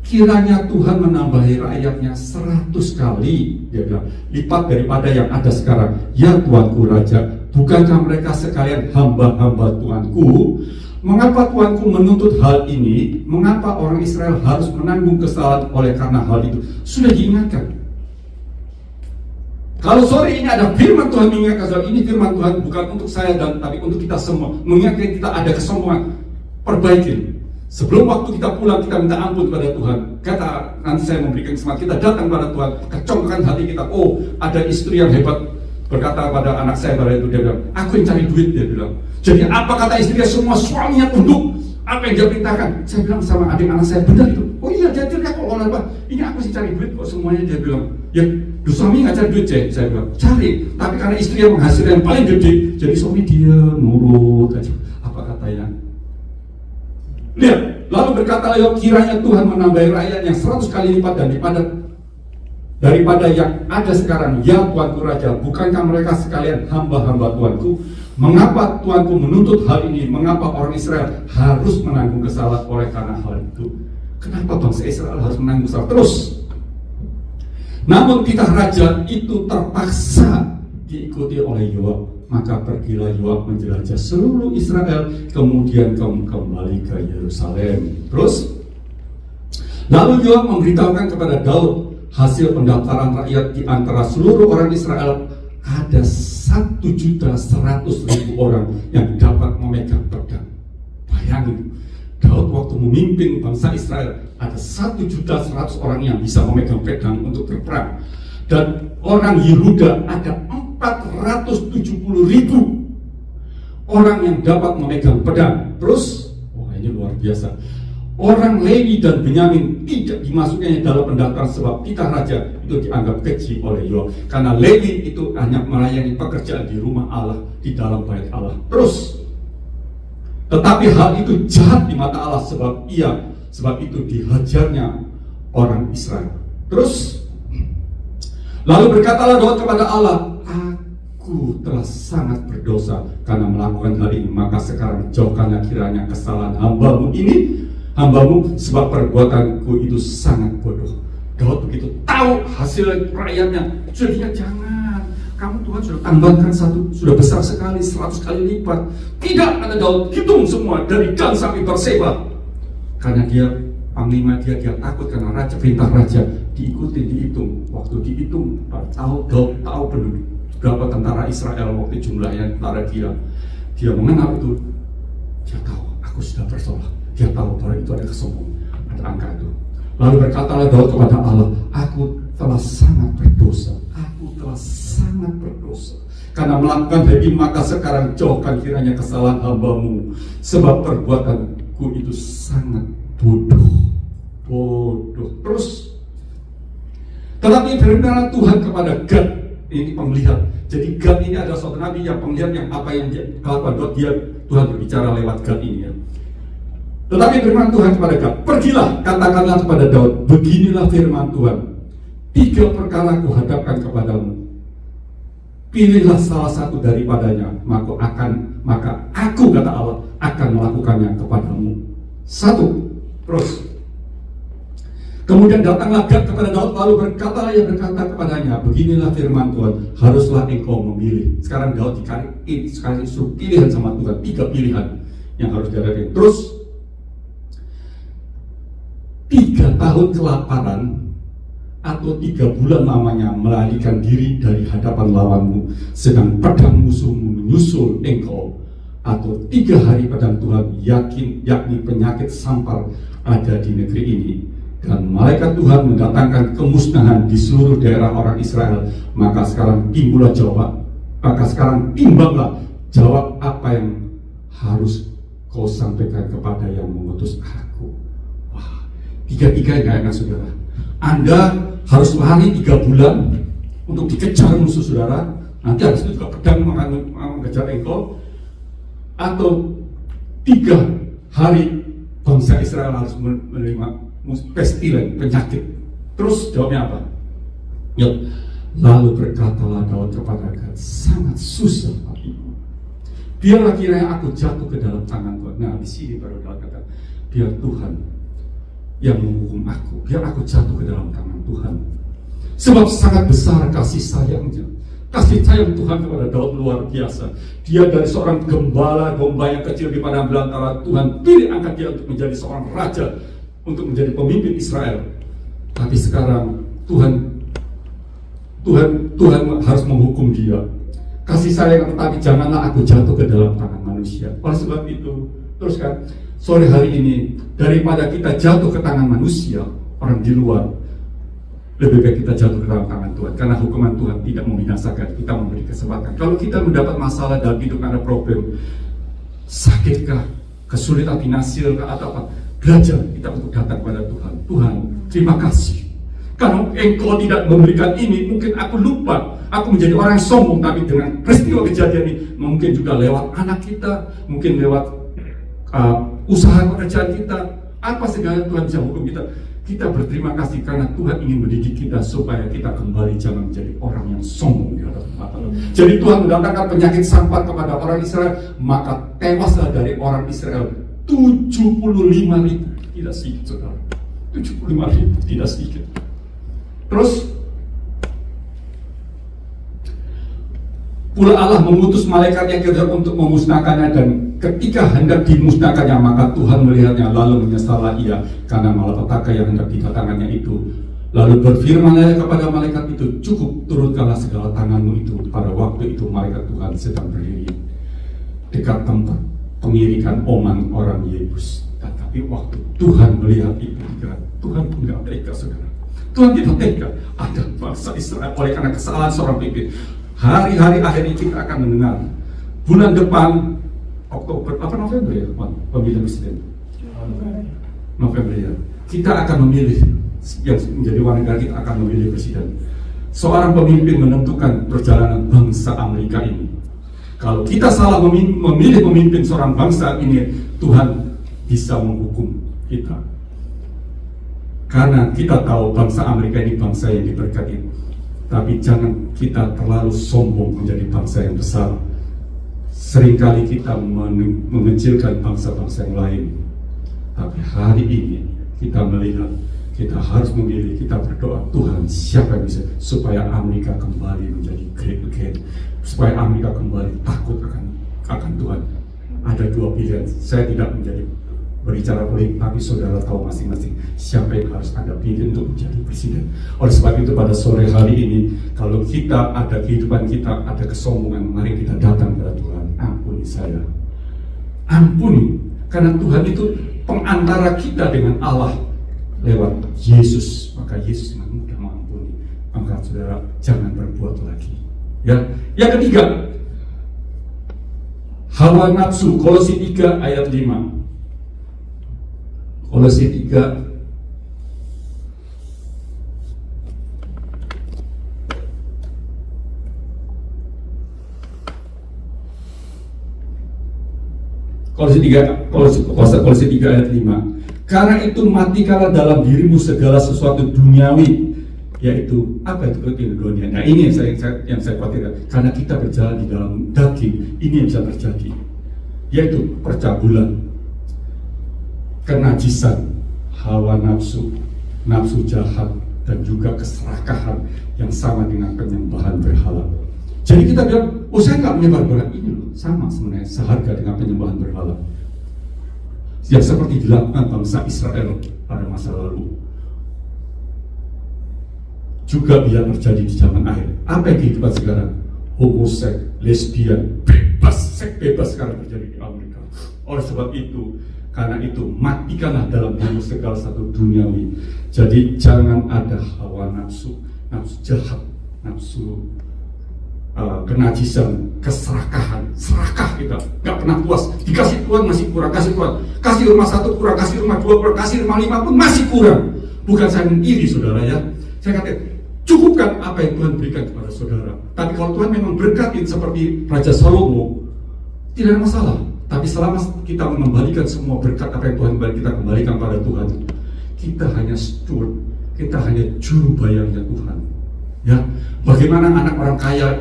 kiranya Tuhan menambahi rakyatnya 100 kali, dia bilang, lipat daripada yang ada sekarang. Ya Tuanku Raja, bukankah mereka sekalian hamba-hamba Tuanku? Mengapa Tuanku menuntut hal ini? Mengapa orang Israel harus menanggung kesalahan oleh karena hal itu? Sudah diingatkan. Kalau sore ini ada firman Tuhan mengingatkan, ini firman Tuhan bukan untuk saya dan tapi untuk kita semua, mengingatkan kita ada kesombongan, perbaikin. Sebelum waktu kita pulang, kita minta ampun kepada Tuhan. Kata, nanti saya memberikan semangat, kita datang kepada Tuhan, kecongkan hati kita. Oh, ada istri yang hebat, berkata pada anak saya pada itu, dia bilang, aku yang cari duit, dia bilang. Jadi apa kata istrinya, semua suaminya tunduk, apa yang dia perintahkan. Saya bilang sama adik anak saya, benar itu. Oh iya, dia kok orang apa? Ini aku sih cari duit kok semuanya, dia bilang. Ya, suami nggak cari duit, saya bilang, cari. Tapi karena istri yang menghasilkan yang paling gede, jadi suami dia nurut aja. Apa katanya? Lihat, lalu berkatalah Yoab, kiranya Tuhan menambahi rakyatnya 100 kali lipat daripada yang ada sekarang. Ya Tuanku Raja, bukankah mereka sekalian hamba-hamba Tuanku? Mengapa Tuanku menuntut hal ini? Mengapa orang Israel harus menanggung kesalahan oleh karena hal itu? Kenapa bangsa Israel harus menanggung kesalahan terus? Namun titah raja itu terpaksa diikuti oleh Yoab. Maka pergilah Yoab menjelajah seluruh Israel, kemudian kembali ke Yerusalem. Terus, lalu Yoab memberitahukan kepada Daud hasil pendaftaran rakyat di antara seluruh orang Israel. Ada 1.100.000 orang yang dapat memegang pedang. Bayangin, Daud waktu memimpin bangsa Israel ada 1.100.000 orang yang bisa memegang pedang untuk berperang. Dan orang Yehuda ada 470.000 orang yang dapat memegang pedang. Terus, wah ini luar biasa. Orang Lewi dan Benyamin tidak dimasukkannya dalam pendaftaran sebab titah raja itu dianggap kecil oleh Yoab. Karena Lewi itu hanya melayani pekerjaan di rumah Allah, di dalam bait Allah. Terus, tetapi hal itu jahat di mata Allah sebab itu dihajarnya orang Israel. Terus, lalu berkatalah Daud kepada Allah, aku telah sangat berdosa karena melakukan hal ini. Maka sekarang jauhkanlah kiranya kesalahan hambamu sebab perbuatanku itu sangat bodoh. Daud begitu tahu hasil rakyatnya. Jadi jangan, kamu Tuhan sudah tambahkan sudah besar sekali, 100 kali lipat. Tidak, kata Daud, hitung semua dari Dan sampai Berseba. Karena dia panglima, dia takut karena perintah raja dihitung. Waktu dihitung, Daud tahu penduduk berapa tentara Israel waktu jumlahnya tentara dia mengenal itu. Dia tahu aku sudah bersalah. Dia tahu bahwa itu ada kesombongan, ada angka itu. Lalu berkatalah Daud kepada Allah, aku telah sangat berdosa. Karena melakukan hal ini, maka sekarang jauhkan kiranya kesalahan hambamu, sebab perbuatanku itu sangat bodoh. Terus, tetapi firman Tuhan kepada Gad, ini penglihat. Jadi Gad ini adalah suatu nabi yang penglihat, yang apa yang dia lakukan, Tuhan berbicara lewat Gad ini ya. Tetapi firman Tuhan kepada Gad, pergilah, katakanlah kepada Daud, beginilah firman Tuhan, 3 perkara kuhadapkan kepadamu, pilihlah salah satu daripadanya, maka aku, kata Allah, akan melakukannya kepadamu. 1. Terus, kemudian datanglah Gad kepada Daud, lalu berkata kepadanya, beginilah firman Tuhan, haruslah engkau memilih. Sekarang Daud sekarang suruh pilihan sama Tuhan, 3 pilihan yang harus dihadapi. Terus, 3 tahun kelaparan atau 3 bulan lamanya melarikan diri dari hadapan lawanmu, sedang pedang musuhmu menyusul engkau, atau 3 hari pedang Tuhan yakni penyakit sampar ada di negeri ini, dan malaikat Tuhan mendatangkan kemusnahan di seluruh daerah orang Israel. Maka sekarang timbanglah jawab apa yang harus kau sampaikan kepada yang mengutus aku. Wah, 3 nggak enak saudara. Anda harus lari 3 bulan untuk dikejar musuh saudara. Nanti habis itu juga pedang mengejar engkau. Atau 3 hari bangsa Israel harus menerima pestilen, penyakit. Terus jawabnya apa? Ya, lalu berkatalah Daud kepada Gad, sangat susah bagiku. Biarlah kiranya aku jatuh ke dalam tangan Tuhan. Nah, di sini baru Daud kata, biar Tuhan yang menghukum aku, biar aku jatuh ke dalam tangan Tuhan. Sebab sangat besar kasih sayangnya. Kasih sayang Tuhan kepada Daud luar biasa. Dia dari seorang gembala domba yang kecil di padang belantara, Tuhan pilih angkat dia untuk menjadi seorang raja, untuk menjadi pemimpin Israel. Tapi sekarang Tuhan harus menghukum dia. Kasih sayang, tetapi janganlah aku jatuh ke dalam tangan manusia. Oleh sebab itu, teruskan, sore hari ini, daripada kita jatuh ke tangan manusia, orang di luar, lebih baik kita jatuh ke dalam tangan Tuhan. Karena hukuman Tuhan tidak membinasakan, kita memberi kesempatan. Kalau kita mendapat masalah dalam hidup, ada problem, sakitkah, kesulitan finansial atau apa, belajar kita untuk datang kepada Tuhan. Tuhan, terima kasih. Kalau engkau tidak memberikan ini, mungkin aku lupa, aku menjadi orang yang sombong. Tapi dengan peristiwa kejadian ini, mungkin juga lewat anak kita, mungkin lewat usaha pekerjaan kita, Apa segala Tuhan bisa hukum kita? Kita berterima kasih karena Tuhan ingin mendidik kita supaya kita kembali jangan menjadi orang yang sombong di hadapan mata. Jadi Tuhan mendatangkan penyakit sampar kepada orang Israel, maka tewaslah dari orang Israel 75.000. Tidak sedikit, saudara. 75.000 tidak sedikit. Terus pula Allah mengutus malaikatnya untuk memusnahkannya, dan ketika hendak dimusnahkannya maka Tuhan melihatnya lalu menyesallah ia karena malapetaka yang hendak didatangkannya itu. Lalu berfirmanlah kepada malaikat itu, cukup turunkanlah segala tanganmu itu. Pada waktu itu malaikat Tuhan sedang berdiri dekat tempat pengirikan Oman orang Yebus. Tetapi waktu Tuhan melihat itu, Tuhan pun tidak tega, saudara. Tuhan tidak tega ada bangsa Israel oleh karena kesalahan seorang pemimpin. Hari-hari akhir ini kita akan mendengar bulan depan Oktober, November ya, pemilihan presiden. November ya. Kita akan memilih yang menjadi warga negara, kita akan memilih presiden. Seorang pemimpin menentukan perjalanan bangsa Amerika ini. Kalau kita salah memilih pemimpin seorang bangsa ini, Tuhan bisa menghukum kita. Karena kita tahu bangsa Amerika ini bangsa yang diberkati. Tapi jangan kita terlalu sombong menjadi bangsa yang besar. Seringkali kita mengecilkan bangsa-bangsa yang lain. Tapi hari ini kita melihat, kita harus memilih, kita berdoa, Tuhan siapa yang bisa supaya Amerika kembali menjadi great again, supaya Amerika kembali takut akan Tuhan. Ada dua pilihan. Saya tidak menjadi berbicara politik, tapi saudara tahu masing-masing siapa yang harus Anda pilih untuk menjadi presiden. Oleh sebab itu pada sore hari ini, kalau kita ada kehidupan kita, ada kesombongan, mari kita datang kepada Tuhan. Ampuni saya, ampuni, karena Tuhan itu pengantara kita dengan Allah lewat Yesus. Maka Yesus dengan mudah mengampuni. Maka saudara jangan berbuat lagi. Ya, yang ketiga, hawa nafsu. Kolose 3 ayat 5. Kolose 3 Kolose 3 ayat 5. Karena itu matikanlah dalam dirimu segala sesuatu duniawi, yaitu apa itu dunia. Nah ini yang saya khawatirkan, karena kita berjalan di dalam daging, ini yang bisa terjadi, yaitu percabulan, kenajisan, hawa nafsu, nafsu jahat, dan juga keserakahan yang sama dengan penyembahan berhala. Jadi kita bilang, oh saya nggak menyembah berhala, ini loh sama sebenarnya seharga dengan penyembahan berhala yang seperti dilakukan bangsa Israel pada masa lalu. Juga bisa terjadi di zaman akhir. Apa yang kehidupan sekarang? Homoseks, lesbian, bebas, seks bebas sekarang terjadi di Amerika. Oleh sebab itu, karena itu matikanlah dalam dirimu segala satu duniawi. Jadi jangan ada hawa nafsu, nafsu jahat, nafsu kenajisan, keserakahan, serakah kita, nggak pernah puas. Dikasih Tuhan masih kurang, kasih Tuhan, kasih rumah 1 kurang, kasih rumah 2 kurang, kasih rumah 5 pun masih kurang. Bukan saya iri saudara ya, saya katakan cukupkan apa yang Tuhan berikan kepada saudara. Tapi kalau Tuhan memang berkatin seperti Raja Salomo, tidak ada masalah. Tapi selama kita mengembalikan semua berkat apa yang Tuhan berikan, kita kembalikan pada Tuhan. Kita hanya steward, kita hanya juru bayarnya Tuhan. Ya, bagaimana anak orang kaya,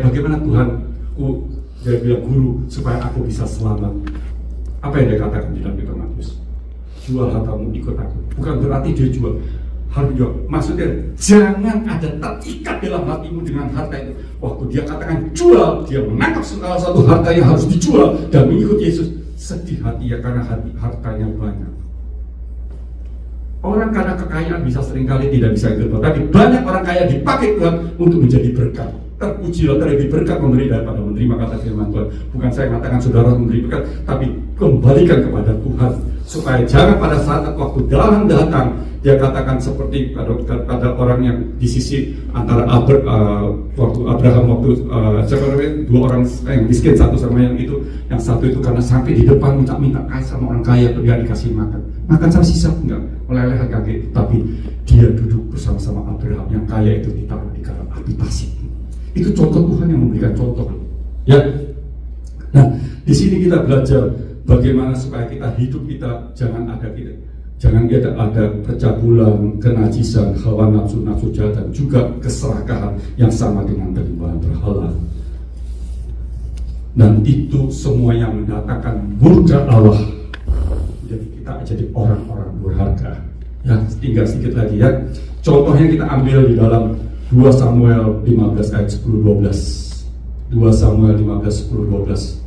bagaimana Tuhanku, dia bilang guru supaya aku bisa selamat. Apa yang dia katakan di dalam kitab Matius? Jual hartamu ikut aku. Bukan berarti dia jual, harus jual. Maksudnya jangan ada terikat dalam hatimu dengan harta itu. Waktu dia katakan jual, dia menangkap salah satu harta yang harus dijual dan mengikut Yesus. Sedih hati ya karena hartanya banyak. Orang karena kekayaan bisa seringkali tidak bisa ikut Tuhan, tapi banyak orang kaya dipakai Tuhan untuk menjadi berkat. Terpujilah, terlebih berkat memberi daripada menerima, kata firman Tuhan. Bukan saya mengatakan saudara memberi berkat, tapi kembalikan kepada Tuhan. Supaya jangan pada saat waktu dalam datang, dia katakan seperti pada orang yang di sisi antara waktu Abraham, dua orang yang miskin satu sama yang itu, yang satu itu karena sampai di depan minta kaya sama orang kaya, dia dikasih makan sama sisa enggak, meleleh kaki, tapi dia duduk bersama-sama Abraham yang kaya itu ditaruh di dalam api pasir. Itu contoh Tuhan yang memberikan contoh, ya. Nah, di sini kita belajar bagaimana supaya kita hidup kita jangan ada kita Jangan ada percabulan, kenajisan, hawa nafsu jahat, dan juga keserakahan yang sama dengan penyembahan berhala. Dan itu semua yang mendatangkan murka Allah. Jadi kita jadi orang-orang berharga. Ya, tinggal sedikit lagi ya. Contohnya kita ambil di dalam 2 Samuel 15 ayat 10-12. 2 Samuel 15, 10-12.